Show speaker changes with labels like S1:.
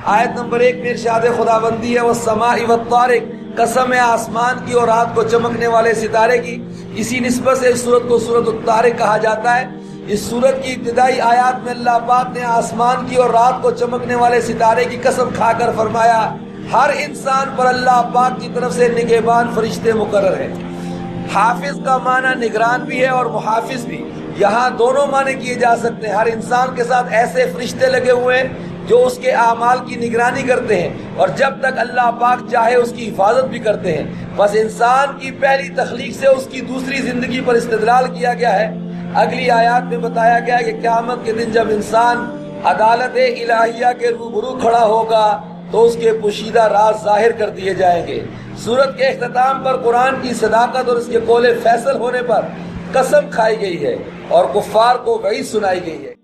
S1: آیت نمبر 1 میں ارشاد خداوندی ہے والسماء والطارق، قسم ہے آسمان کی اور رات کو چمکنے والے ستارے کی۔ اسی نسبت سے اس سورت کو سورۃ الطارق کہا جاتا ہے۔ اس سورت کی ابتدائی آیات میں اللہ پاک نے آسمان کی اور رات کو چمکنے والے ستارے کی قسم کھا کر فرمایا ہر انسان پر اللہ پاک کی طرف سے نگہبان فرشتے مقرر ہیں۔ حافظ کا معنی نگران بھی ہے اور محافظ بھی، یہاں دونوں معنی کیے جا سکتے ہیں۔ ہر انسان کے ساتھ ایسے فرشتے لگے ہوئے ہیں جو اس کے اعمال کی نگرانی کرتے ہیں اور جب تک اللہ پاک چاہے اس کی حفاظت بھی کرتے ہیں۔ بس انسان کی پہلی تخلیق سے اس کی دوسری زندگی پر استدلال کیا گیا ہے۔ اگلی آیات میں بتایا گیا ہے کہ قیامت کے دن جب انسان عدالت الہیہ کے روبرو کھڑا ہوگا تو اس کے پوشیدہ راز ظاہر کر دیے جائیں گے۔ سورت کے اختتام پر قرآن کی صداقت اور اس کے قول فیصل ہونے پر قسم کھائی گئی ہے اور کفار کو وعید سنائی گئی ہے۔